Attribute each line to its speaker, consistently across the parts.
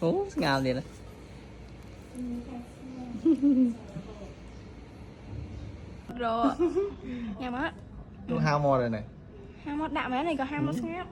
Speaker 1: Ủa, ngào vậy đó.
Speaker 2: Rồi. Nhà má.
Speaker 1: Đúng hao mò rồi này.
Speaker 2: Hao mót đạm này có hao mót ngáp.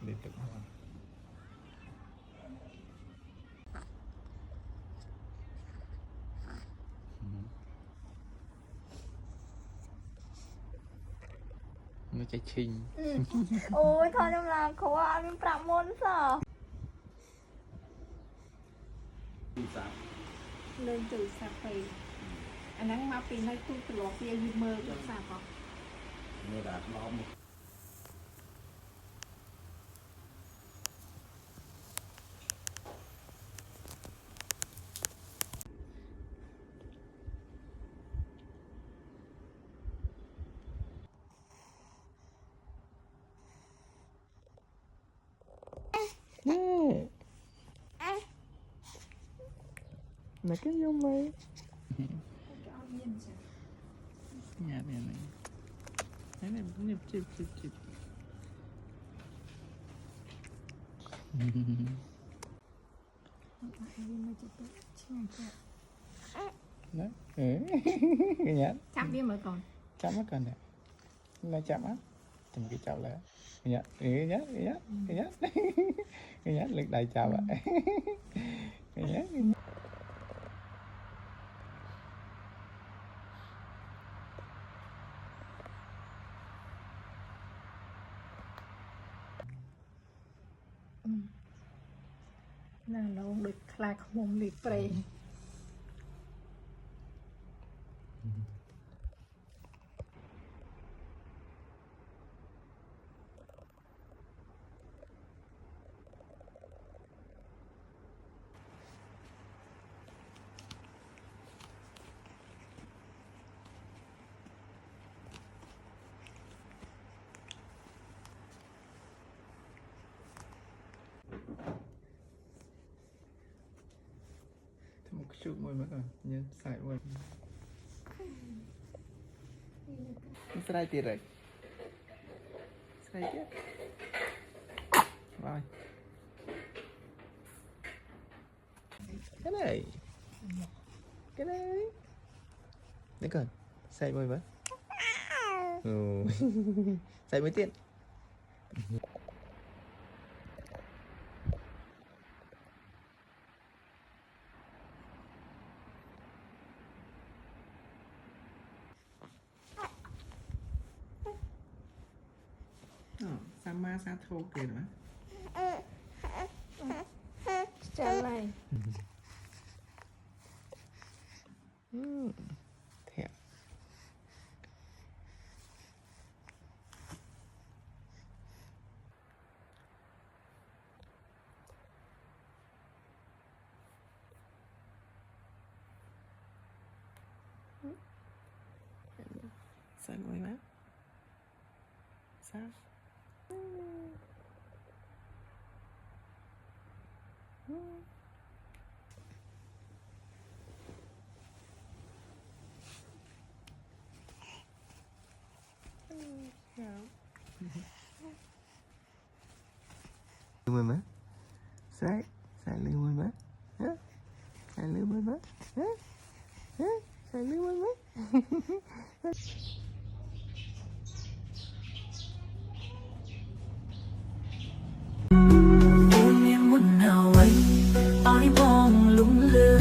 Speaker 1: Đi tự hoa. Nó chạy chinh.
Speaker 2: Ôi thôi em làm khổ ăn phạm môn sao? Lên từ sạp về. Anh đang mà pin hay tu từ lọ kia như mơ được sạp không?
Speaker 1: Mưa đạt nó một. Mày cái vô mày. Nhà này này. Cái này cũng nhập chip. Đấy. Cái nhát.
Speaker 2: Chạm đi mà còn.
Speaker 1: Chạm mất cần này. Là chạm á. Chạm cái chảo là. Cái nhát lực đại chảo vậy. Cái nhát.
Speaker 2: Nào nó được khai không mồm liệt prey.
Speaker 1: Một chút môi mất rồi, nhớ xài môi. Xài tiệt rồi. Xài tiệt. Rồi. Cái này. Cái này. Đấy còn, xài môi với. Xài mới tiện. Sama sa thô kìa nữa.
Speaker 2: Trở lại.
Speaker 1: Thẹn. Sao ngồi má? Sao? Lương má, sai lương má, sai lương má, sai lương má.
Speaker 3: Em muốn nào anh ai bóng lung lơ.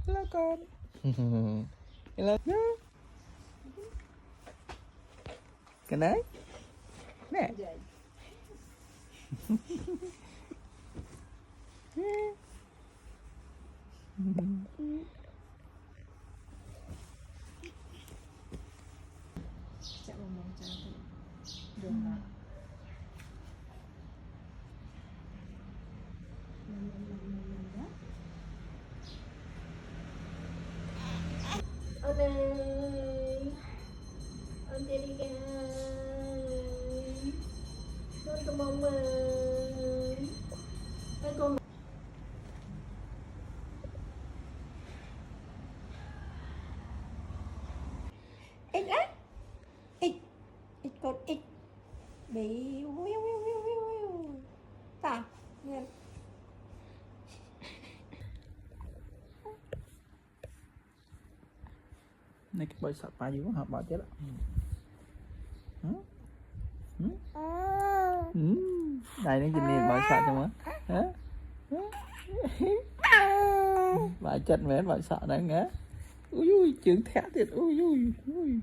Speaker 1: Hello con. Hello. Cái đấy. Nè.
Speaker 2: Vậy. Chạm vào mông cha thôi. Đường lại. Đó. Ôi này. Ôi đi đi kìa. Con có mong ơi. Ôi con. Ít á. Ít. Ít con ít. Bị ta nghe.
Speaker 1: Này cái bơi sọt ba dữ hả bỏ chết ạ. Đây nó nhìn nhìn bơi sọt không á. Hả? Bà chết mẹ bơi sọt đấy nghe. Ui ui trứng thẻ thiệt. Ui ui ui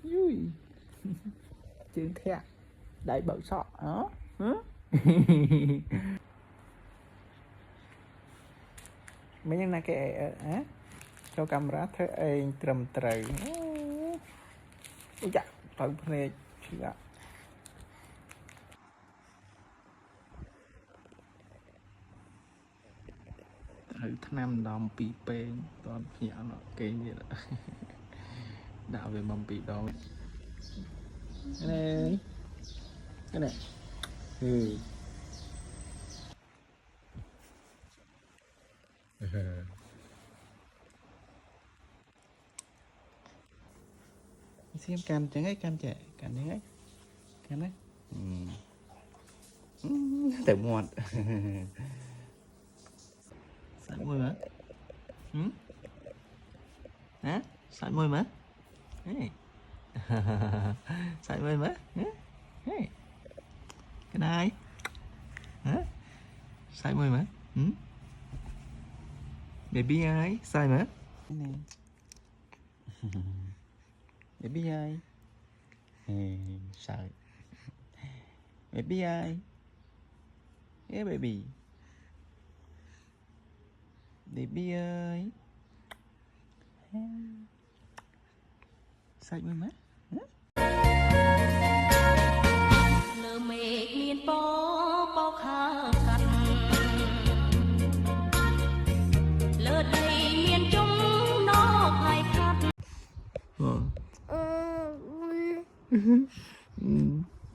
Speaker 1: ui trứng thẻ đại bơi sọt đó. Mấy nhân này cái á cho camera thấy anh trầm trời. Ôi dạ tới này chị ạ. Thử năm đồng bị bên toàn nhỏ nó kê như là đạo về mầm bị đó. Cái này xem cam chẳng ấy cam trẻ cam chẳng ấy cam đấy tự mọt sải môi mà hả sải môi mà sải môi mà cái này hả sải môi mà baby ai sai mà này baby ai sợ baby ai yeah baby baby ơi sai môi má
Speaker 3: lờ mệt miền bó bó khá cắt lờ đầy miền trung nó hay khát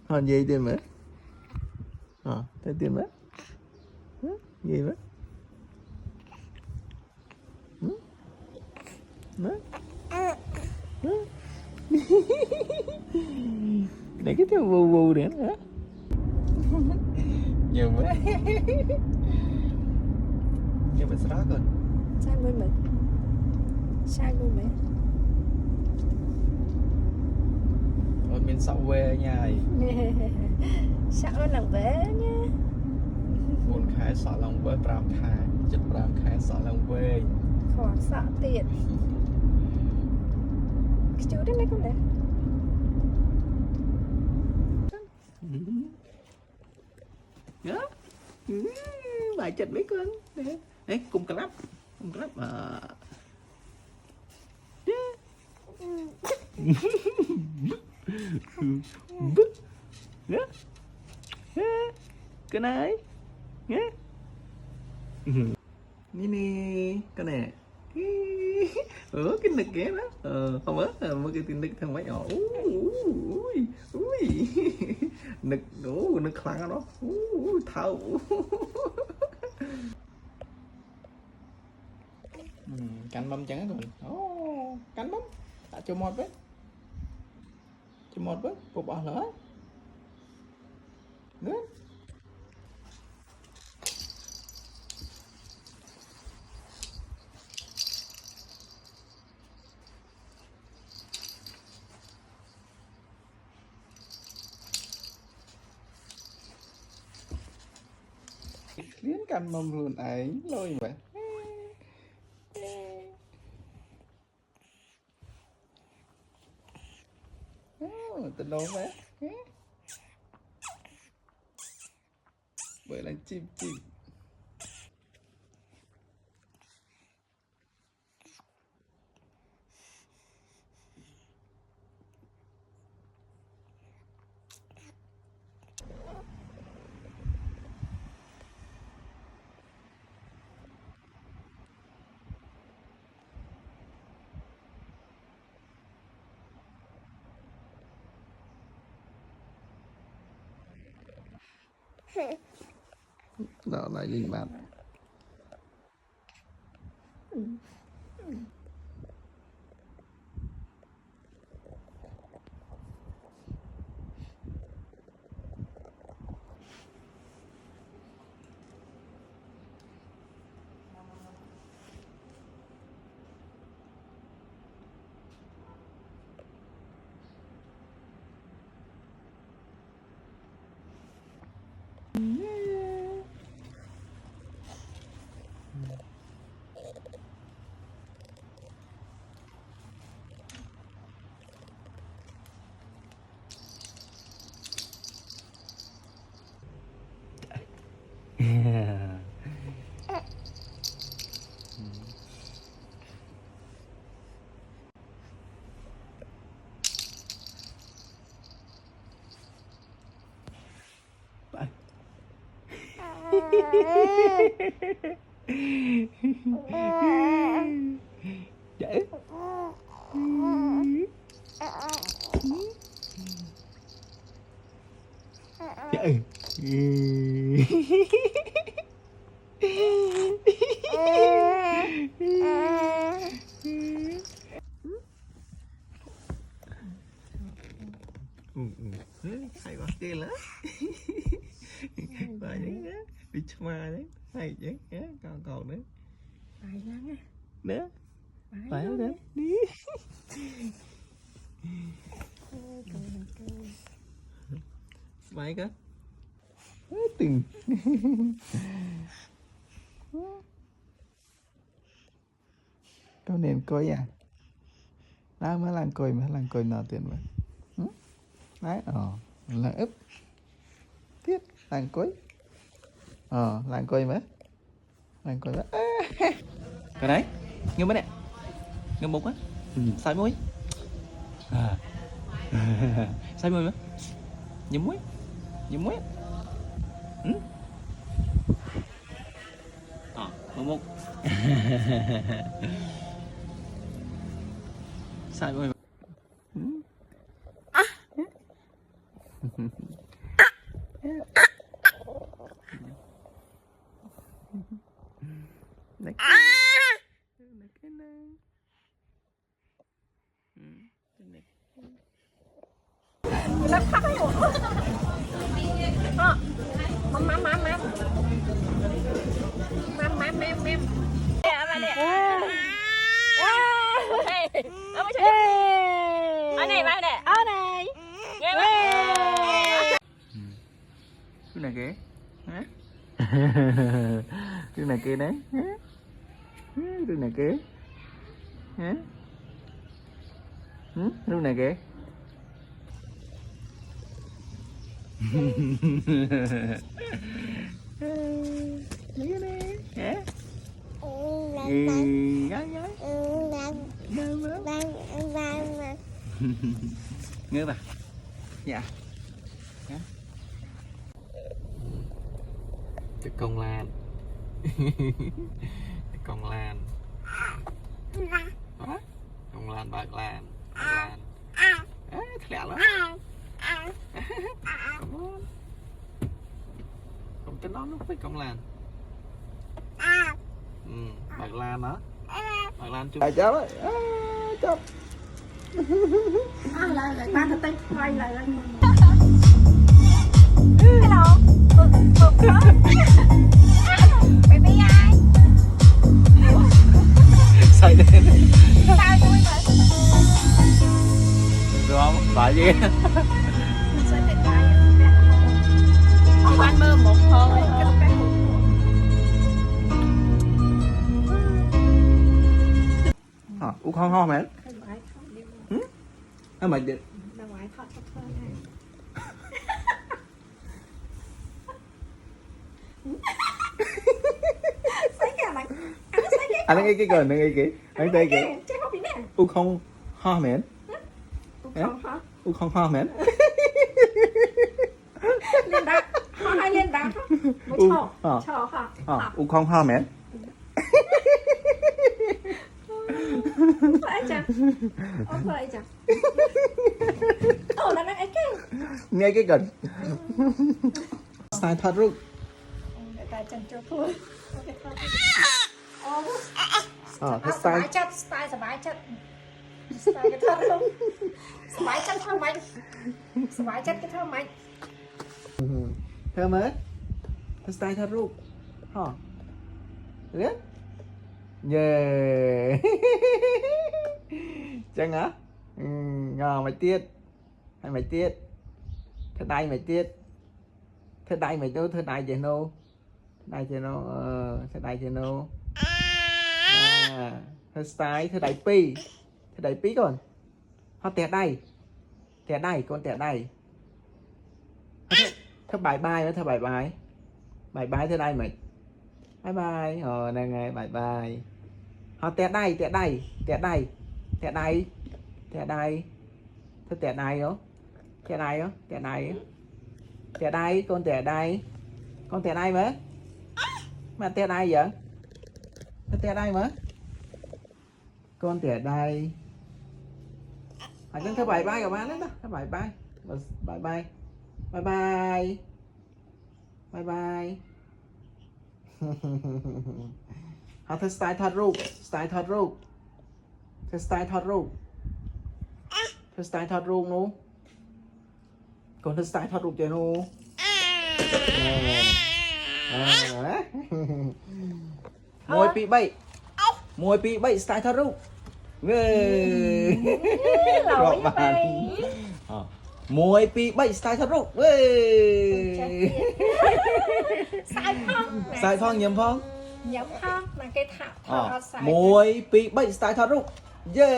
Speaker 1: hòn gì tiền má thấy tiền má gì má để cái theo vù vù đến hả nhiều quá nhưng mà sao rồi
Speaker 2: Sai môi mình. Sai môi mình.
Speaker 1: rồi mình sau về nhà
Speaker 2: Sao lòng bé nha.
Speaker 1: 4 ខែសក់ឡើងវិញ5 ខែ75 ខែសក់ឡើងវិញ
Speaker 2: ខោសក់ទៀតខ្ជូតទេកូនដែរ
Speaker 1: nhớ bài chật mấy con đấy cùng clap cái này nhé nè cái này cái nực ghé đó không ớt mà cái tiền nực thằng mấy nhỏ ui nực nực khăn đó thâu cắn bấm trắng rồi cắn bấm đã cho một với cục bỏ lỡ nữa liên cầm mầm luôn ấy lôi vậy lố bé. Bởi là chim chim. Đó lại nhìn bạn. Dễ. Dễ. Hay quá kia lá. Vậy đấy, bị chma đấy, hay chứ, còn đấy.
Speaker 2: Phải lắm á.
Speaker 1: Nữa. Phải đấy. Đi. Vậy cơ. Từng. Có nên coi à? Đó mới làm coi nào tiền vậy. Đấy, là ướp. Tiếp, làm coi. Làm coi mấy. Làm coi mấy. Cái đấy, ngâm mấy nè. Ngâm bụng á. Sai mũi. Sai mũi nữa. Nhấm muối. Nhấm muối. Ngâm bụng. Sai mũi. Này cái này.
Speaker 2: Nó khóc ấy một. Mắm. Nè mà nè. Nó mới chơi. Ở này mà nè. Ở này. Nghe mà.
Speaker 1: Cái này kìa. Hả? Cái này kia đấy. Cái này kia. Hả? Cái này kìa. Cái này. Hả? Ngứa bà. Dạ. Hả? Cái con lan. Cái con lan. Đó. Con lan bạc lan. Lan. Lẹ lắm. Không tính nó phải con lan. Bạc lan đó. Bạc lan chung. Cháu ơi. Cháu.
Speaker 2: Lại ba thật tay quay lại.
Speaker 3: Hello. Baby ai?
Speaker 1: Say lên.
Speaker 3: Sao vui mà.
Speaker 1: Được không? Tại gì?
Speaker 2: Sao lại quay? Ban mơ một thôi.
Speaker 1: Út không ho mẹ. Mày được.
Speaker 2: Ra ngoài បាយថតទៅធ្វើណាស្អីគេអាហ្នឹងស្អីគេ
Speaker 1: anh ấy cái còn anh ấy cái anh tay cái
Speaker 2: ចេះមកពីណា
Speaker 1: u không ho mến
Speaker 2: ទូខំហោះ
Speaker 1: u không ho mến
Speaker 2: លៀនដាក់ហោះឲ្យលៀនដាក់មកឈរឈរហោះ
Speaker 1: u không ho mến
Speaker 2: អីចាអូធ្វើអីចាអូដល់ហ្នឹងអីគេ
Speaker 1: nghe cái cần style thoát rút
Speaker 2: តែចិនចូលធ្វើអូ
Speaker 1: cái
Speaker 2: សบาย
Speaker 1: style
Speaker 2: ចិត្តស្ទាយសบายចិត្តស្ទាយគេធ្វើរំសบายចិត្តធ្វើម៉េចសบายចិត្តគេធ្វើម៉េច
Speaker 1: thơ mới cái style thoát rút hả đấy yeah chẳng hả ngò mày tiết hay mày tiết thế đây mày tiết thế đây mày đâu thế đây channel thế đây channel thế style thế đây pi còn họ tẹt đây con tẹt đây thế bài bài nữa thế bài bài thế đây mày bye bye này ngày bye bye họ tẹt đây thế tẹt đây thế tẹt đây đó tẹt đây đó tẹt đây con tẹt đây mà tẹt đây vậy nó tẹt đây mà con tẹt đây anh thấy bài bay của bạn đấy đó cái bài bay bye bye bye bye bye bye họ thấy style thoát rút thế style thoát rút nó còn thế style thoát rút chơi nó môi pi bay style thoát rút về
Speaker 2: lỗi
Speaker 1: bạn
Speaker 2: bay
Speaker 1: môi pi bay style thoát rút về
Speaker 2: ស្អាយផង
Speaker 1: style phong nhầm phong
Speaker 2: ញ៉ាំផងតែគេថាថតអត់ស្អាយ
Speaker 1: môi pi bay style thoát rút yeah